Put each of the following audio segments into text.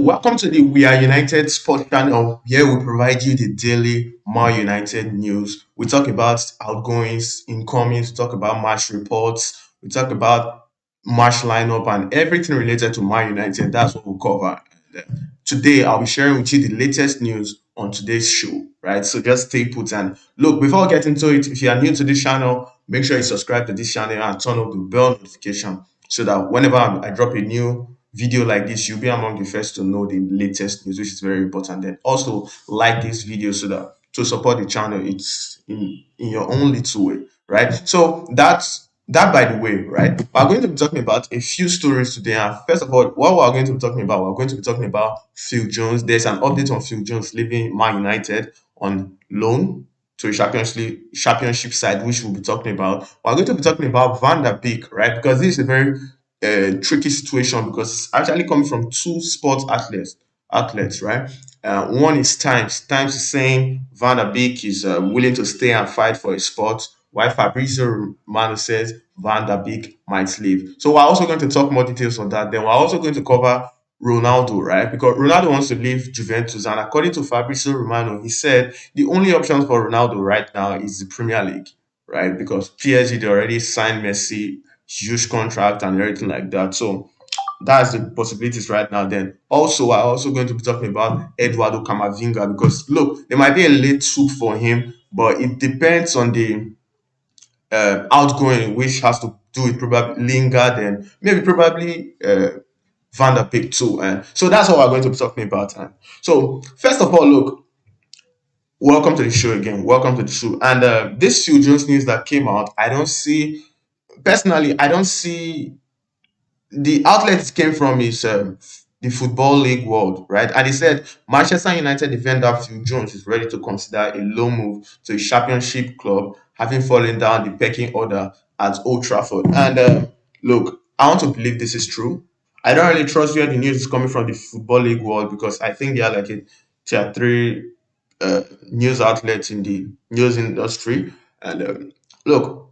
welcome to the We Are United Sports Channel. Here we provide you the daily Man United news. We talk about outgoings, incomings, we talk about match reports, we talk about match lineup, and everything related to Man United. That's what we'll cover. Today, I'll be sharing with you the latest news on today's show, right? So just stay put and look, before I get into it, if you are new to this channel, make sure you subscribe to this channel and turn on the bell notification so that whenever I drop a new video like this, you'll be among the first to know the latest news, which is very important. Then also like this video so that to support the channel, it's in your own little way, right? So that by the way, right? We're going to be talking about a few stories today. And first of all, what we're going to be talking about, we're going to be talking about Phill Jones. There's an update on Phill Jones leaving Man United on loan to a championship side, which we'll be talking about. We're going to be talking about Van der Beek, right? Because this is a very tricky situation because it's actually coming from two sports athletes, right? One is Times. Times is saying Van der Beek is willing to stay and fight for his spot, while Fabrizo Romano says Van der Beek might leave. So we're also going to talk more details on that. Then we're also going to cover Ronaldo, right? Because Ronaldo wants to leave Juventus, and according to Fabrizio Romano, he said the only option for Ronaldo right now is the Premier League, right? Because PSG they already signed Messi, huge contract and everything like that. So that's the possibilities right now. Then also, we're also going to be talking about Eduardo Camavinga because look, there might be a late swoop for him, but it depends on the outgoing, which has to do with probably Lingard and maybe probably Van der Beek too. And so that's what we're going to be talking about. And so first of all, look, welcome to the show again. Welcome to the show. And this Phil Jones news that came out, I don't see personally. I don't see the outlet it came from is the Football League World, right? And he said Manchester United defender Phil Jones is ready to consider a loan move to a championship club, having fallen down the pecking order at Old Trafford. And look, I want to believe this is true. I don't really trust where the news is coming from the Football League World because I think they are like a tier three news outlets in the news industry. And look,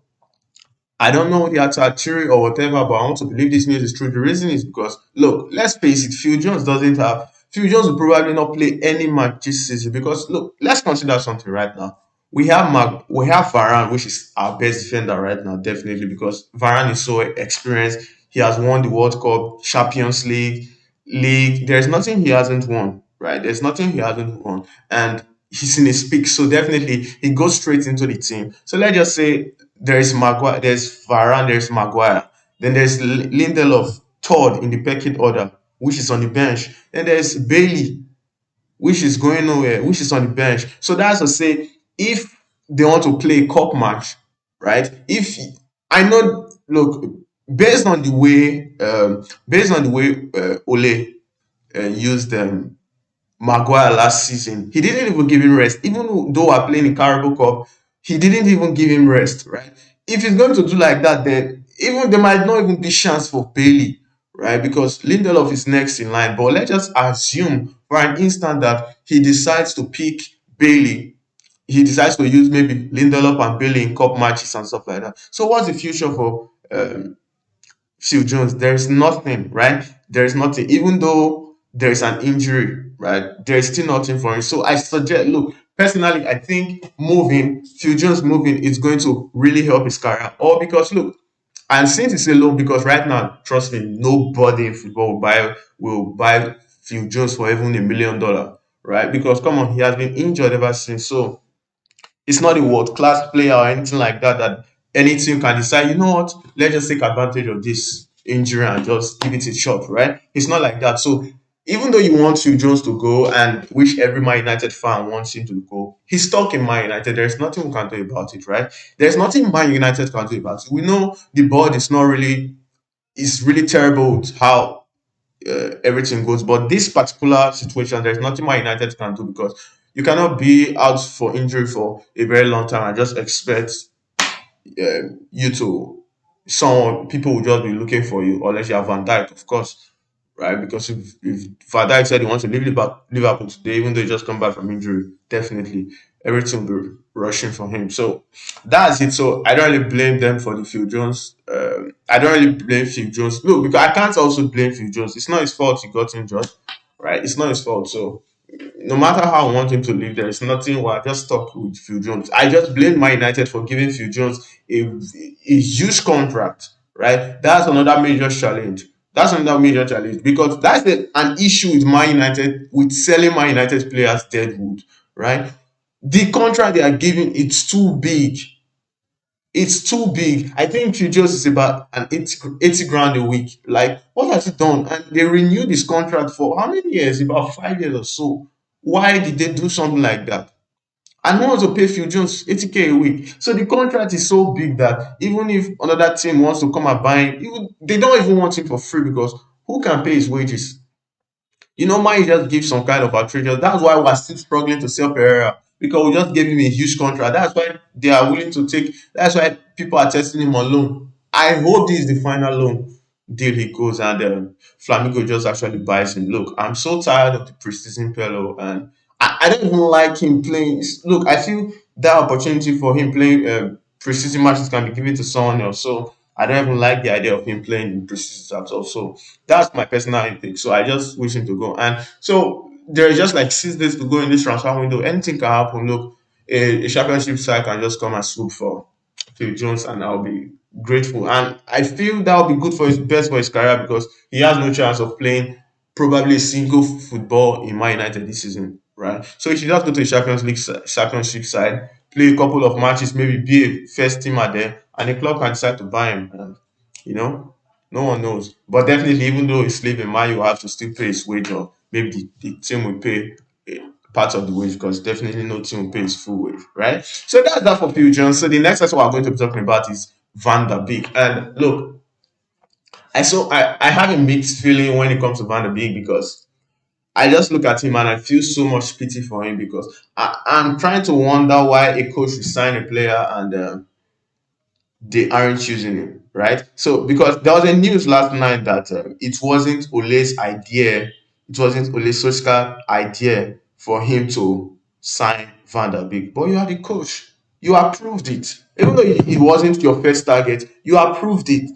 I don't know the actual theory or whatever, but I want to believe this news is true. The reason is because, look, let's face it, Phil Jones will probably not play any match this season because, look, let's consider something right now. We have Varane, which is our best defender right now, definitely, because Varane is so experienced. He has won the World Cup, Champions League. There's nothing he hasn't won, right? There's nothing he hasn't won. And he's in his peak, so definitely he goes straight into the team. So let's just say there's Maguire, there's Varane, there's Maguire. Then there's Lindelof, third in the pecking order, which is on the bench. Then there's Bailey, which is going nowhere, which is on the bench. So that's to say, if they want to play a cup match, right? If I know, look, based on the way Ole used Maguire last season. He didn't even give him rest. Even though we're playing in Carabao Cup, he didn't even give him rest, right? If he's going to do like that, then even there might not even be chance for Bailey, right? Because Lindelof is next in line. But let's just assume for an instant that he decides to pick Bailey. He decides to use maybe Lindelof and Bailey in cup matches and stuff like that. So what's the future for Phil Jones? There's nothing, right? There's nothing. Even though there's an injury, right? There's still nothing for him. So I suggest, look, personally, I think Phil Jones moving is going to really help his career. Or because, look, and since it's a loan, because right now, trust me, nobody in football will buy Phil Jones for even $1 million, right? Because come on, he has been injured ever since. So it's not a world class player or anything like that that any team can decide, you know what, let's just take advantage of this injury and just give it a shot, right? It's not like that. So even though you want Phil Jones to go and which every Man United fan wants him to go, he's stuck in Man United. There's nothing we can do about it, right? There's nothing Man United can do about it. We know the board is not really, it's really terrible with how everything goes. But this particular situation, there's nothing more United can do because you cannot be out for injury for a very long time and just expect you to someone people will just be looking for you unless you have Van Dijk, of course, right? Because if Van Dijk said he wants to leave Liverpool today, even though he just come back from injury, definitely everything will be rushing for him. So that's it. So I don't really blame them for the Phil Jones. I don't really blame Phil Jones. No, because I can't also blame Phil Jones. It's not his fault he got injured. right? It's not his fault. So no matter how I want him to leave, there is nothing where I just stuck with Phil Jones. I just blame Man United for giving Phil Jones a huge contract, right? That's another major challenge. That's another major challenge because that's an issue with Man United with selling Man United players deadwood, right? The contract they are giving it's too big. It's too big. I think Phil Jones is about an 80 grand a week. Like, what has he done? And they renewed his contract for how many years? About 5 years or so. Why did they do something like that? And who wants to pay Phil Jones 80K a week? So the contract is so big that even if another team wants to come and buy him, they don't even want him for free because who can pay his wages? Man just give some kind of outrageous. That's why we're still struggling to sell Pereira because we just gave him a huge contract. That's why they are willing to take. That's why people are testing him on loan. I hope this is the final loan deal he goes and Flamengo just actually buys him. Look, I'm so tired of the preseason fellow and I don't even like him playing. Look, I feel that opportunity for him playing preseason matches can be given to someone else. So I don't even like the idea of him playing in preseason at all. So that's my personal intake. So I just wish him to go. And so there is just like 6 days to go in this transfer window. Anything can happen. Look, a championship side can just come and swoop for Phil Jones, and I'll be grateful. And I feel that will be good for his best for his career because he has no chance of playing probably a single football in Man United this season, right? So he should just go to the Championship side, play a couple of matches, maybe be a first teamer there, and the club can decide to buy him. And you know, no one knows. But definitely, even though he's leaving, man, you have to still pay his wage, or maybe the team will pay part of the wage because definitely no team will pay his full wage, right? So that's that for Phil Jones. So the next person we're going to be talking about is Van der Beek. And look, I have a mixed feeling when it comes to Van der Beek because I just look at him and I feel so much pity for him because I'm trying to wonder why a coach will sign a player and they aren't choosing him, right? So because there was a news last night that it wasn't Ole's idea, it wasn't Ole Solskjaer's idea for him to sign Van der Beek, but you are the coach. You approved it. Even though it wasn't your first target, you approved it.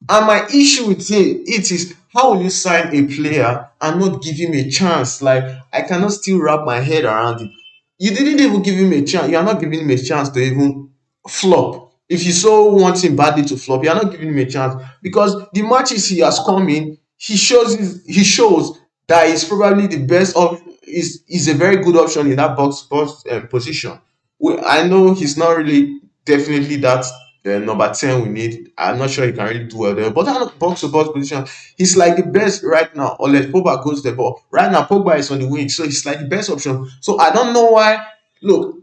And my issue with it is how will you sign a player and not give him a chance? Like I cannot still wrap my head around it. You didn't even give him a chance. You are not giving him a chance to even flop. If you so want him badly to flop, you are not giving him a chance because the matches he has come in, he shows that he's probably the best of is a very good option in that box position. I know he's not really definitely that number 10 we need. I'm not sure he can really do well there. But that box to box position, he's like the best right now. Unless Pogba goes there. But right now, Pogba is on the wing. So he's like the best option. So I don't know why. Look,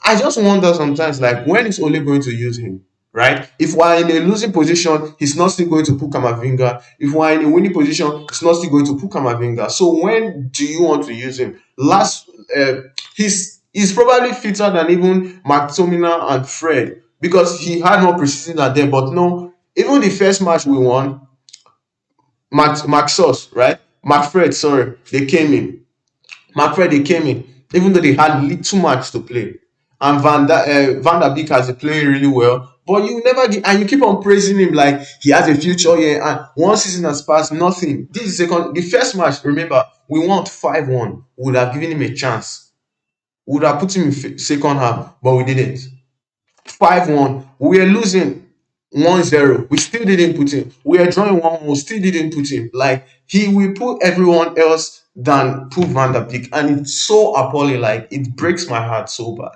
I just wonder sometimes, like, when is Ole going to use him? Right? If we're in a losing position, he's not still going to put Kamavinga. If we're in a winning position, he's not still going to put Kamavinga. So when do you want to use him? Last, he's probably fitter than even McTominay and Fred because he had more precision than them. But no, even the first match we won, Maxos, right? McFred, sorry, they came in. McFred, they came in, even though they had little match to play. And Van der Beek has been playing really well. But you never get, and you keep on praising him like he has a future here. And one season has passed, nothing. This is the first match. Remember, we won 5-1. Would have given him a chance. Would have put him in second half, but we didn't. 5-1. We were losing 1-0. We still didn't put him. We were drawing 1-1. We still didn't put him. Like he will put everyone else than put Van der Beek, and it's so appalling. Like it breaks my heart so bad.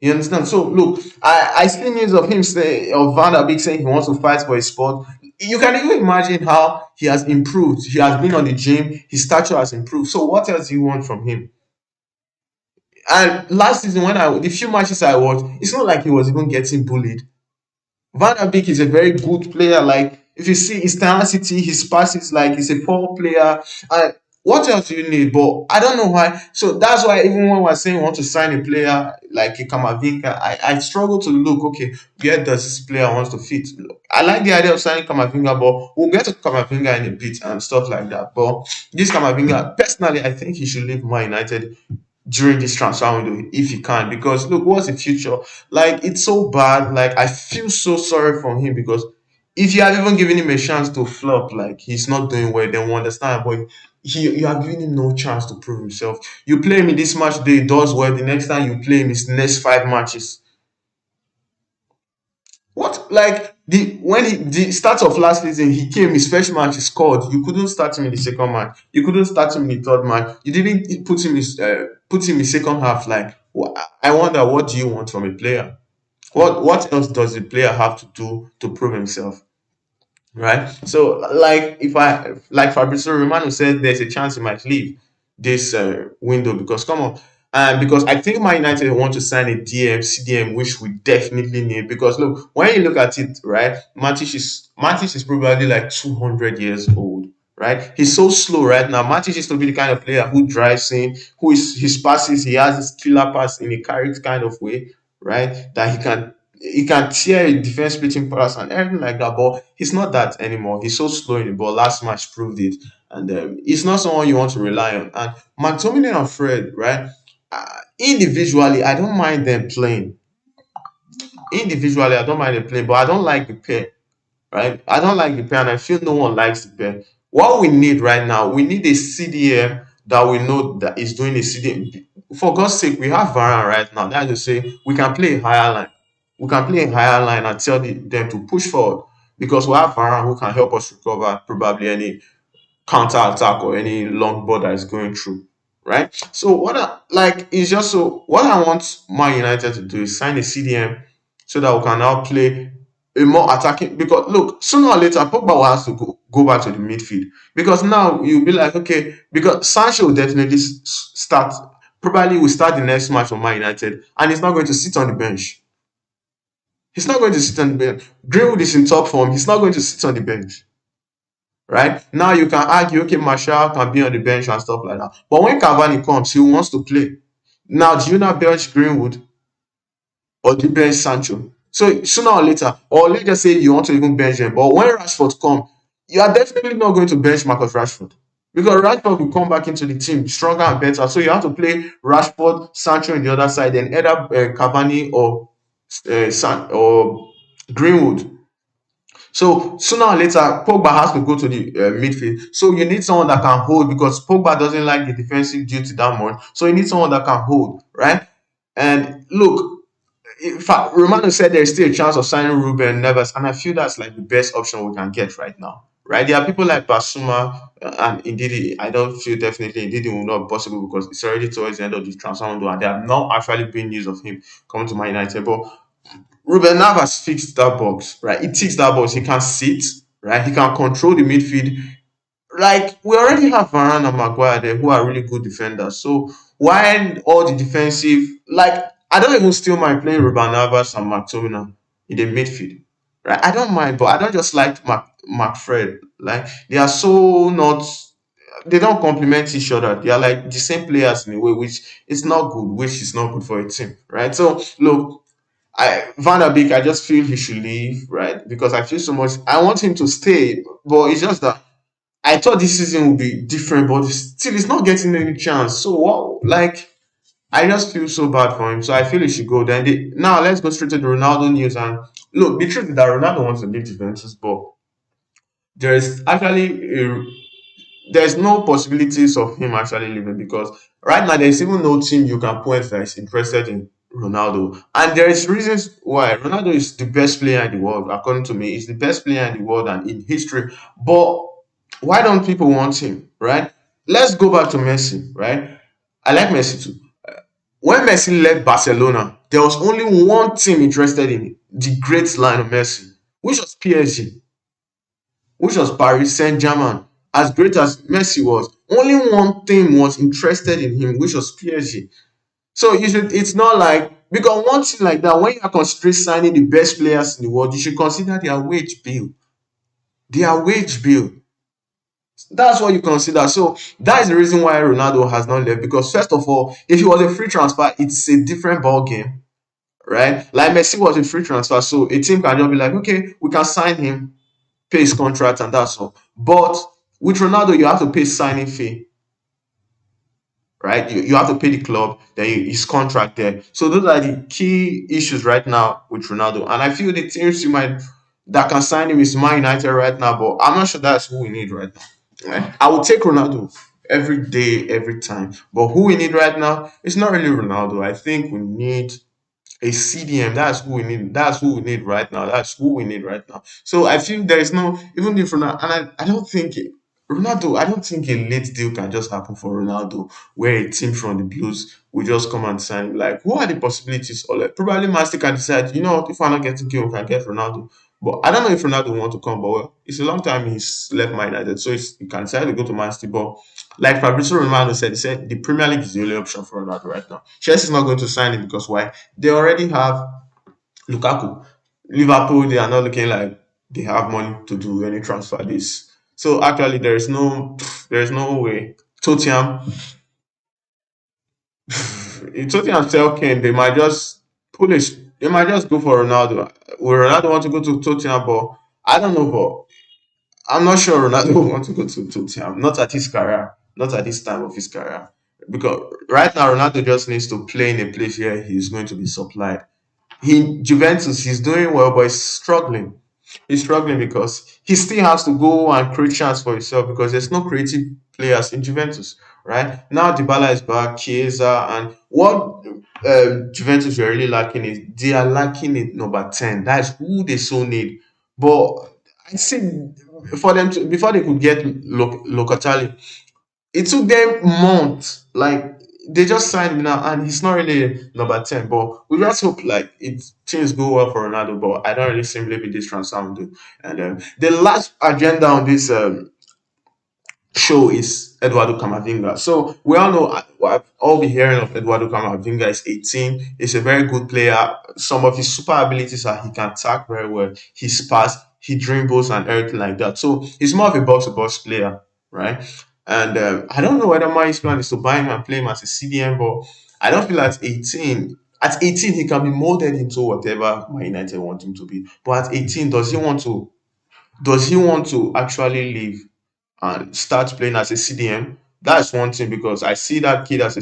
You understand? So look, I see news of him say of Van der Beek saying he wants to fight for his spot. You can even imagine how he has improved. He has been on the gym. His stature has improved. So what else do you want from him? And last season, the few matches I watched, it's not like he was even getting bullied. Van der Beek is a very good player. Like if you see his tenacity, his passes, like he's a power player. And what else do you need? But I don't know why. So that's why even when we're saying we want to sign a player like a Kamavinga, I struggle to look, okay, where does this player wants to fit? I like the idea of signing Kamavinga, but we'll get to Kamavinga in a bit and stuff like that. But this Kamavinga, personally, I think he should leave Man United during this transfer window if he can, because look, what's the future? Like it's so bad. Like I feel so sorry for him because If you have even given him a chance to flop, like he's not doing well, then we understand. But you have given him no chance to prove himself. You play him in this match day, he does well. The next time you play him, his next 5 matches. What like the when he the start of last season, he came his first match, he scored. You couldn't start him in the second match. You couldn't start him in the third match. You didn't put him in second half. Like I wonder, what do you want from a player? What else does the player have to do to prove himself? Right? So, like if I like Fabrizo Romano said, there's a chance he might leave this window because come on, and because I think Man United want to sign a DM CDM, which we definitely need. Because look, when you look at it, right, Matic is probably like 200 years old. Right, he's so slow right now. Matic is to be the kind of player who drives in, who is his passes, he has his killer pass in a carried kind of way, right? That he can tear a defense splitting pass and everything like that. But he's not that anymore. He's so slow in the ball. Last match proved it, and he's not someone you want to rely on. And McTominay and Fred, right? Individually, I don't mind them playing. Individually, I don't mind them playing, but I don't like the pair, right? I don't like the pair, and I feel no one likes the pair. What we need right now, we need a CDM that we know that is doing a CDM. For God's sake, we have Varane right now. That is to say, we can play a higher line. We can play a higher line and tell them to push forward because we have Varane who can help us recover probably any counter attack or any long ball that is going through. Right. So what I like is just so what I want Man United to do is sign a CDM so that we can now play a more attacking because look, sooner or later Pogba will have to go back to the midfield because now you'll be like, okay, because Sancho will definitely start probably will start the next match for Man United and he's not going to sit on the bench. He's not going to sit on the bench. Greenwood is in top form. He's not going to sit on the bench. Right? Now you can argue, okay, Martial can be on the bench and stuff like that. But when Cavani comes, he wants to play. Now, do you not bench Greenwood or do you bench Sancho? So sooner or later, or let's just say you want to even bench him, but when Rashford come, you are definitely not going to bench Marcus Rashford. Because Rashford will come back into the team stronger and better. So you have to play Rashford, Sancho on the other side, then either Cavani or Greenwood. So sooner or later, Pogba has to go to the midfield. So you need someone that can hold because Pogba doesn't like the defensive duty that much. So you need someone that can hold, right? And look, in fact, Romano said there's still a chance of signing Ruben Neves, and I feel that's like the best option we can get right now. Right? There are people like Basuma and indeed I don't feel definitely indeed it will not be possible because it's already towards the end of the transfer window and there have not actually been news of him coming to Man United. But Ruben Navas fixed that box, right? He ticks that box. He can sit, right? He can control the midfield. Like we already have Varane and Maguire there who are really good defenders. So why all the defensive? Like I don't even still mind playing Ruben Navas and McTominay in the midfield, right? I don't mind, but I don't just like McFred. Like they are so not. They don't complement each other. They are like the same players in a way, which is not good. Which is not good for a team, right? So look, Van der Beek, I just feel he should leave, right? Because I feel so much. I want him to stay, but it's just that I thought this season would be different, but still, he's not getting any chance. So what? Like, I just feel so bad for him. So I feel he should go. Now let's go straight to the Ronaldo news. And look, the truth is that Ronaldo wants to leave Juventus, but there is actually there's no possibilities of him actually leaving because right now there's even no team you can point that is interested in Ronaldo. And there is reasons why Ronaldo is the best player in the world, according to me. He's the best player in the world and in history. But why don't people want him? Right? Let's go back to Messi, right? I like Messi too. When Messi left Barcelona, there was only one team interested in the great line of Messi, which was PSG, which was Paris Saint-Germain. As great as Messi was, only one team was interested in him, which was PSG. So it's not like because one thing like that, when you are considering signing the best players in the world, you should consider their wage bill. Their wage bill. That's what you consider. So that is the reason why Ronaldo has not left. Because first of all, if it was a free transfer, it's a different ball game, right? Like Messi was a free transfer, so a team can just be like, okay, we can sign him, pay his contract, and that's all. But with Ronaldo, you have to pay signing fee, right? You have to pay the club, then his contract there. So those are the key issues right now with Ronaldo. And I feel the teams you might that can sign him is Man United right now, but I'm not sure that's who we need right now. I would take Ronaldo every day, every time. But who we need right now, it's not really Ronaldo. I think we need a CDM. That's who we need. That's who we need right now. That's who we need right now. So I feel there is no, even if Ronaldo, and I don't think Ronaldo. I don't think a late deal can just happen for Ronaldo, where a team from the Blues will just come and sign him. Like, what are the possibilities? Or like, probably Man City can decide, you know what, if we're not getting Kane, we can get Ronaldo. But I don't know if Ronaldo will want to come. But well, it's a long time he's left Man United, so he can decide to go to Man City. But like Fabrizo Romano said, he said the Premier League is the only option for Ronaldo right now. Chelsea is not going to sign him because why? They already have Lukaku. Liverpool, they are not looking like they have money to do any transfer this. So actually, there is no way. Tottenham, if Tottenham sell Kane, they might just go for Ronaldo. Will Ronaldo want to go to Tottenham? But I don't know, but I'm not sure Ronaldo will want to go to Tottenham. Not at his career, not at this time of his career. Because right now, Ronaldo just needs to play in a place where he's going to be supplied. Juventus, he's doing well, but he's struggling. He's struggling because he still has to go and create chance for himself because there's no creative players in Juventus, right? Now Dybala is back, Chiesa, and what Juventus are really lacking is they are lacking a number 10. That's who they so need. But I see for them to before they could get Locatelli, it took them months. Like they just signed him now, and he's not really number 10. But we just hope like things go well for Ronaldo. But I don't really seem believe in this transfer window. And the last agenda on this show is Eduardo Camavinga. So we all know I've all been hearing of Eduardo Camavinga is 18. He's a very good player. Some of his super abilities are he can attack very well. He's fast, he dribbles and everything like that. So he's more of a box to box player, right? And I don't know whether my plan is to buy him and play him as a CDM, but I don't feel at 18. At 18, he can be molded into whatever my United want him to be. But at 18, does he want to actually leave and start playing as a CDM? That's one thing because I see that kid as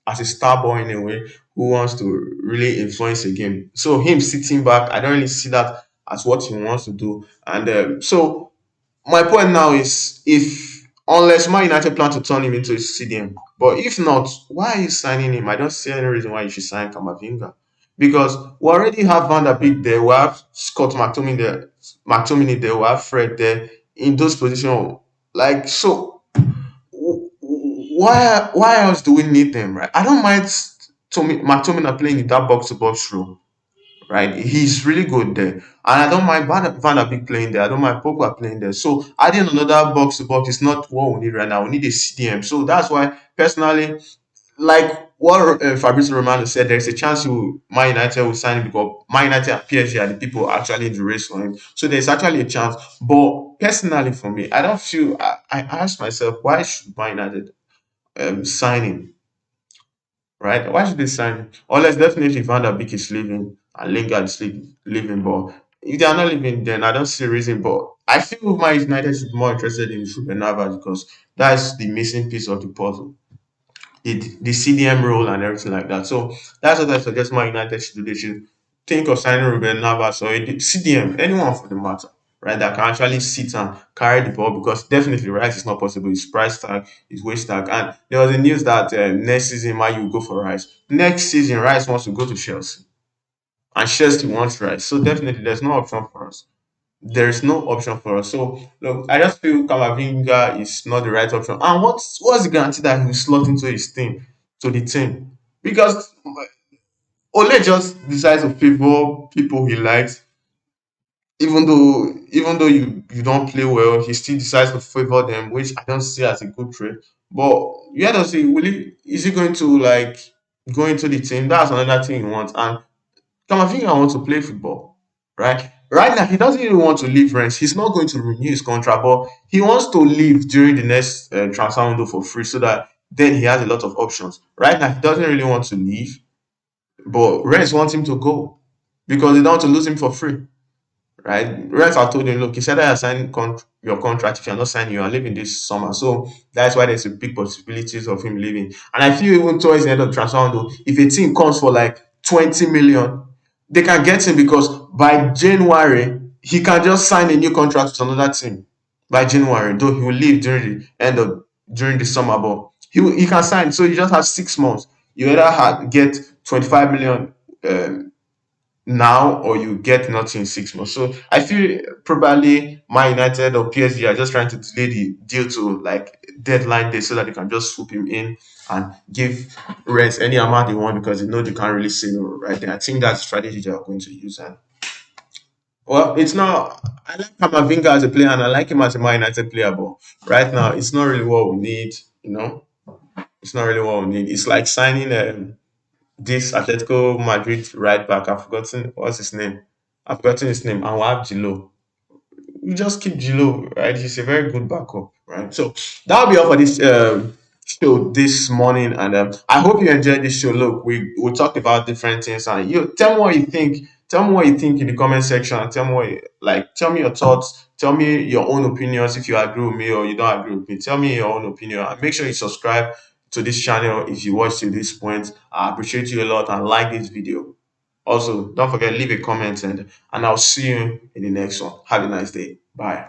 a star boy in a way who wants to really influence the game. So him sitting back, I don't really see that as what he wants to do. And so my point now is if unless Man United plan to turn him into a CDM, but if not, why are you signing him? I don't see any reason why you should sign Kamavinga. Because we already have Van der Beek there, we have Scott McTominay there, we have Fred there in those positions. Like so, why else do we need them, right? I don't mind McTominay playing in that box to box role, right? He's really good there. And I don't mind Van der Beek playing there. I don't mind Pogba playing there. So adding another box to box is not what we need right now. We need a CDM. So that's why, personally, like what Fabrizo Romano said, there's a chance Man United will sign him because Man United and PSG are the people actually in the race for him. So there's actually a chance. But personally, for me, I don't feel. I ask myself, why should Man United sign him? Right? Why should they sign him? Unless definitely Van der Beek is leaving and Lingard is leaving. But if they are not leaving, then I don't see a reason. But I feel Man United should be more interested in Ruben Navas because that's the missing piece of the puzzle, the CDM role and everything like that. So that's what I suggest Man United should do. They should think of signing Ruben Navas or a CDM, anyone for the matter, right? That can actually sit and carry the ball because definitely Rice is not possible. His price tag, his wage tag, and there was a news that next season Man will go for Rice. Next season Rice wants to go to Chelsea, and Chelsea wants Rice. So definitely there's no option for us. There is no option for us. So look, I just feel Kamavinga is not the right option. And what's the guarantee that he will slot into the team? Because Ole just decides to favor people he likes, even though you don't play well, he still decides to favor them, which I don't see as a good trade. But you had to see, is he going to like go into the team? That's another thing he wants. And Camavinga wants to play football, right? Right now, he doesn't even want to leave Rennes. He's not going to renew his contract, but he wants to leave during the next transfer window for free so that then he has a lot of options. Right now, he doesn't really want to leave, but Rennes wants him to go because they don't want to lose him for free, right? Rennes have told him, look, he said that you're signing your contract. If you're not signing, you are leaving this summer. So that's why there's a big possibilities of him leaving. And I feel even towards the end of the transfer window, if a team comes for like 20 million, they can get him because by January he can just sign a new contract with another team by January, though he will leave during the end of during the summer. But he can sign, so you just have 6 months. You either get 25 million now, or you get nothing in 6 months. So I feel probably Man United or PSG are just trying to delay the deal to like deadline day so that they can just swoop him in and give Reds any amount they want because they know they can't really say no right there. I think that's the strategy they are going to use. And well, it's not. I like Camavinga as a player and I like him as a Man United player, but right now it's not really what we need. You know, it's not really what we need. It's like signing this Atletico Madrid right back. I've forgotten what's his name. I've forgotten his name. And we have Gilo. We just keep Gilo, right? He's a very good backup, right? So that'll be all for this show this morning, and I hope you enjoyed this show. Look, we talked about different things, and you tell me what you think. Tell me what you think in the comment section. And tell me what tell me your thoughts. Tell me your own opinions if you agree with me or you don't agree with me. Tell me your own opinion, and make sure you subscribe to this channel if you watched to this point. I appreciate you a lot and like this video. Also, don't forget leave a comment, and I'll see you in the next one. Have a nice day. Bye.